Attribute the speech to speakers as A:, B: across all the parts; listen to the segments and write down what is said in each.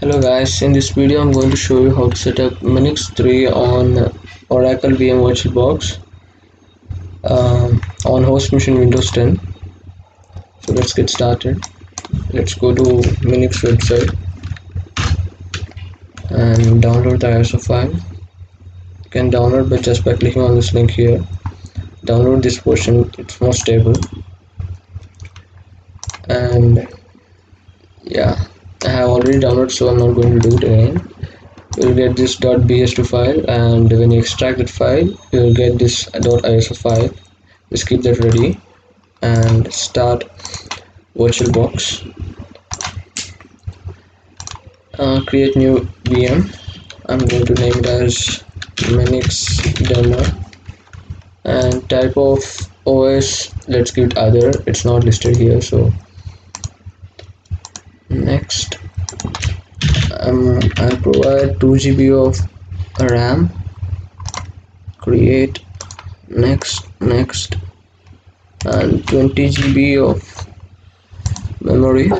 A: Hello guys, in this video I'm going to show you how to set up Minix 3 on Oracle VM VirtualBox on host machine Windows 10. So let's get started. Let's go to Minix website and download the ISO file. You can download just by clicking on this link here. Download this version, it's more stable. And yeah, I have already downloaded, so I'm not going to do it again. You'll get this .bs2 file, and when you extract that file you'll get this .iso file. Just keep that ready and start VirtualBox. Create new VM. I'm going to name it as Minix demo, and type of OS, let's give it other. It's not listed here, so next. I'll provide 2 GB of RAM. Create, next, and 20 GB of memory.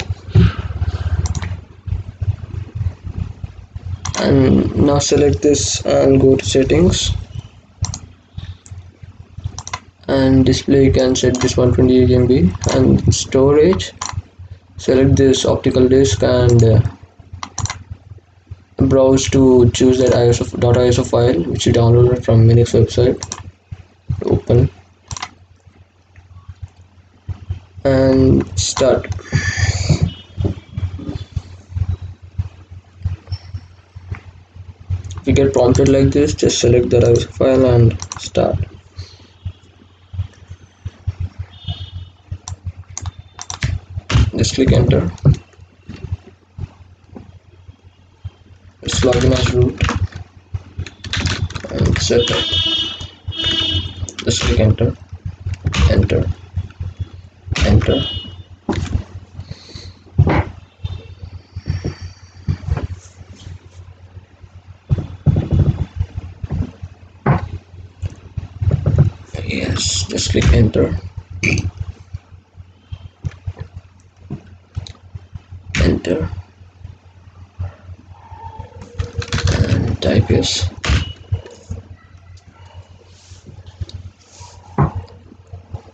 A: And now select this and go to settings, and display you can set this 128 MB, and storage select this optical disk and browse to choose that .iso file which you downloaded from Minix website. Open and start. If you get prompted like this, just select that ISO file and start. Just click enter. Just log in as root and set up. Just click enter, enter. Yes, just click enter, and type yes.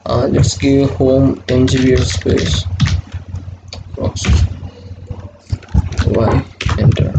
A: Let's give home 10 GB of space. Proxy y, enter.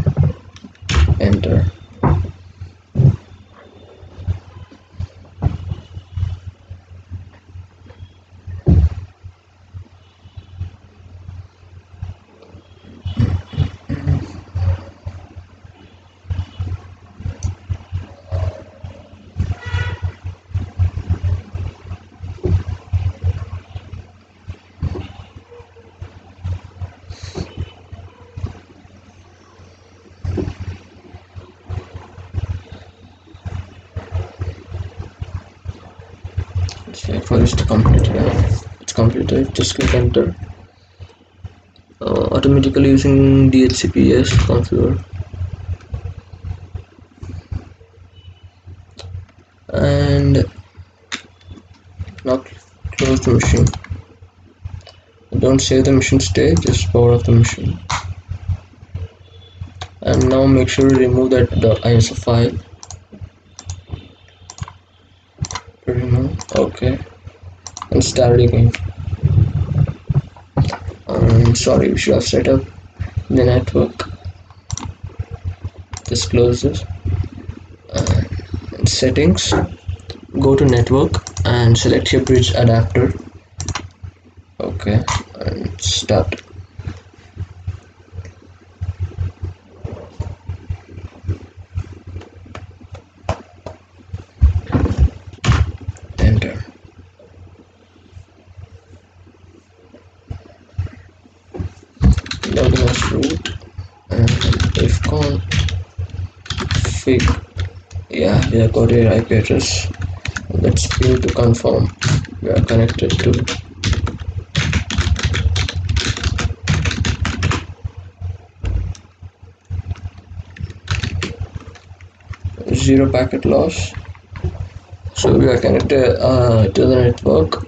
A: Wait for this to complete. Yeah, it's completed. Just click enter. Automatically using DHCP, configure, and now close the machine. Don't save the machine state, just power off the machine. And now make sure to remove that .iso file. Remove, okay, and start again. Sorry, we should have set up the network. Just close this. And settings, go to network and select your bridge adapter. Okay, and start. Enter. Login as root and ifconfig. Yeah, we have got your IP address. Let's ping to confirm we are connected to. Zero packet loss. So we are connected to the network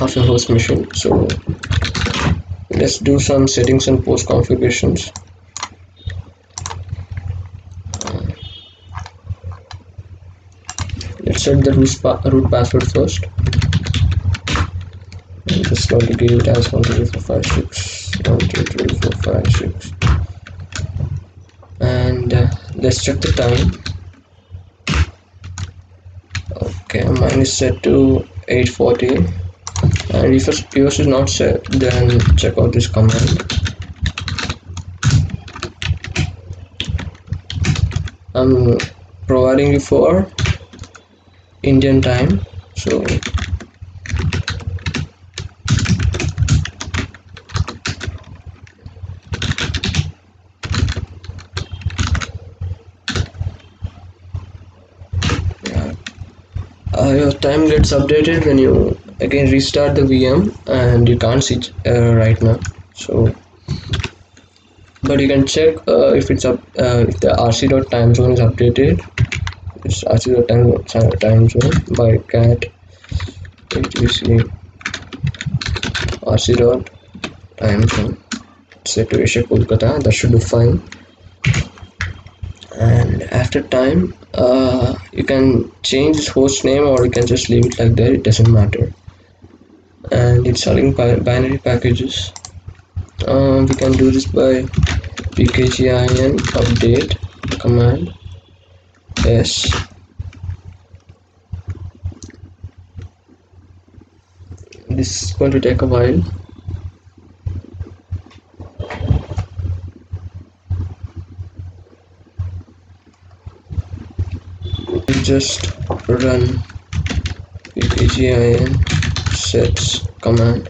A: of your host machine. So let's do some settings and post configurations. let's set the root password first. I'm just going to give it as 1 2 3 4 5 6 1 2 3 4 5 6, and let's check the time. Okay, mine is set to 8:40, and if yours is not set, then check out this command. I'm providing you for Indian time, so your time gets updated when you again restart the VM, and you can't see right now. So, but you can check if it's up if the rc.time zone is updated. It's rc.time zone by cat etc rc.time zone set to Asia Kolkata. That should be fine. And after time, you can change this host name, or you can just leave it like that, it doesn't matter. And installing binary packages, we can do this by pkgin update command s. This is going to take a while. Just run pkgin sets command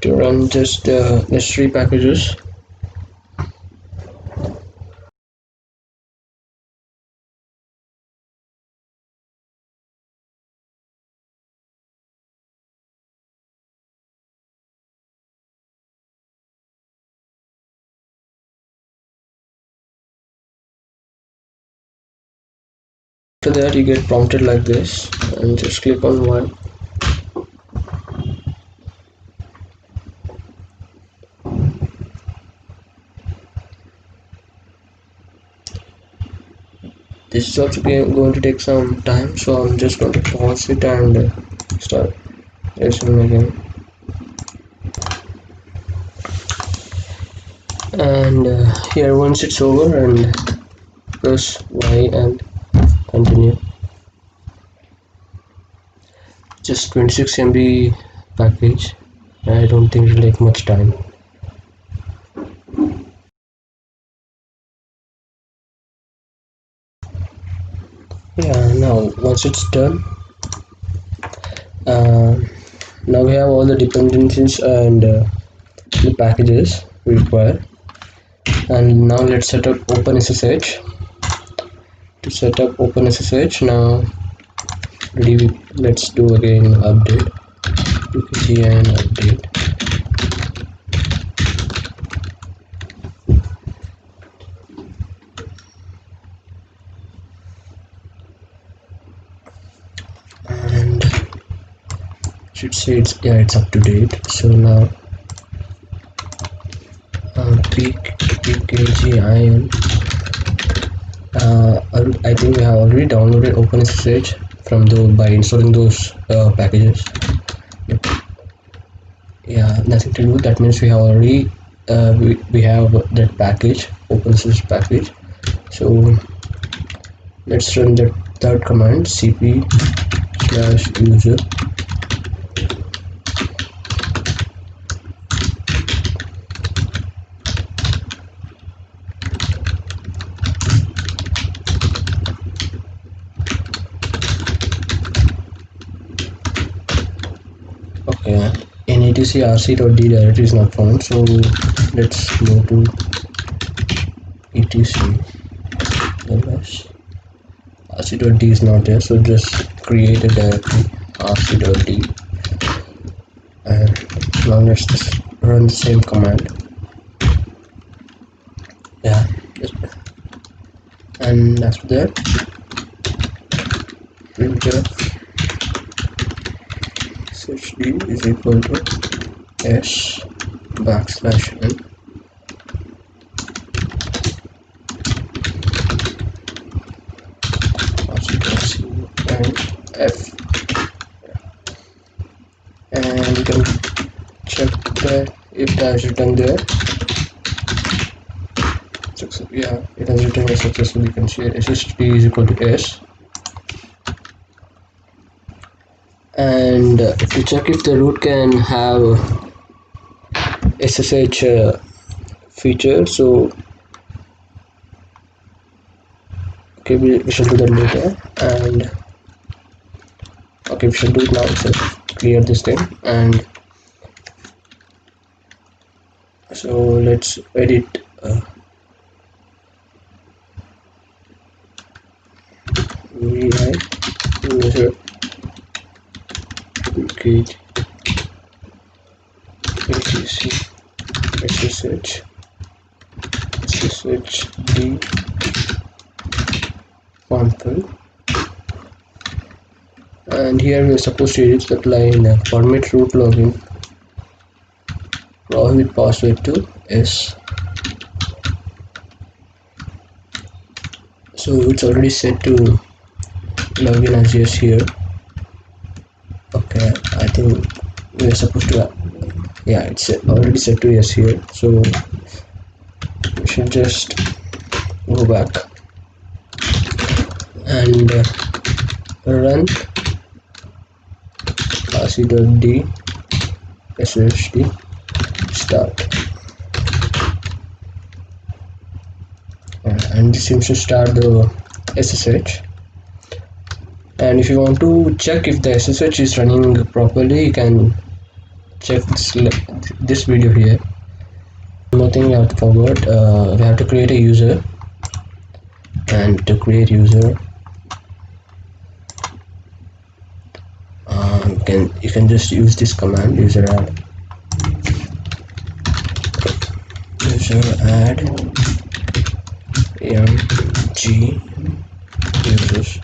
A: to run just necessary packages. After that, you get prompted like this, and just click on one. This is also going to take some time, so I'm just going to pause it and start listening again. And here, once it's over, and press Y and continue. Just 26 MB package. I don't think it'll take much time. Yeah, now once it's done, now we have all the dependencies and the packages we require. And now let's set up OpenSSH. To set up OpenSSH, now let's do again update pkgin update. And should say it's up to date. So now pkgin, I think we have already downloaded OpenSSH by installing those packages. Yep. Yeah, nothing to do. That means we have already we have that package, OpenSSH package. So let's run the third command, cp/user. Okay, in etc rc.d directory is not found, so let's go to etc ls. rc.d is not there, so just create a directory rc.d, and now let's just run the same command. Yeah, and after that printf sshd is equal to s\n. check that if it has written there. Yeah, it has written a successful. You can see SSD is equal to S. And to check if the root can have SSH feature, so okay, we shall do that later. And okay, we shall do it now. So clear this thing, and so let's edit vi user duplicate etc sshd console, and here we are supposed to edit that line permit root login prohibit password to S. So it's already set to login as yes here. Okay, I think we are supposed to yeah, it's already set to yes here, so we should just go back and run rc.d ssd start, and this seems to start the SSH. And if you want to check if the SSH is running properly, you can check this video here. One more thing we have to forward, we have to create a user, and to create user you can just use this command user add mg users,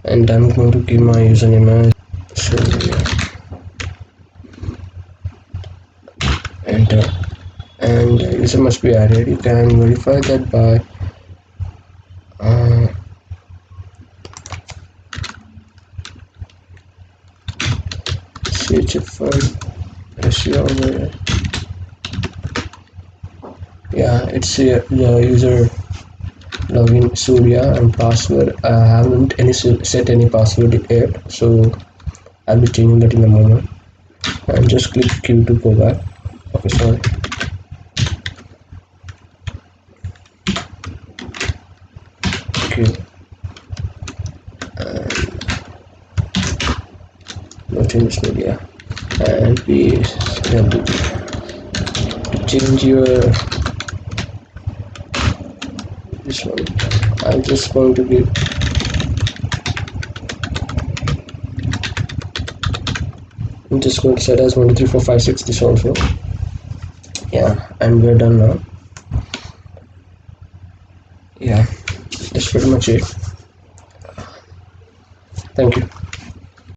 A: and I'm going to give my username as so enter, and user must be added. You can verify that by chfile yeah, it's the user login Surya, and password I haven't set any password yet, so I'll be changing that in a moment. And just click Q to go back. Okay, sorry. Q and no changes media, and we have to change your this one. I'm just going to give I'm just going to set as 1 2 3 4 5 6 this also. Yeah, and we're done now. Yeah, that's pretty much it. Thank you.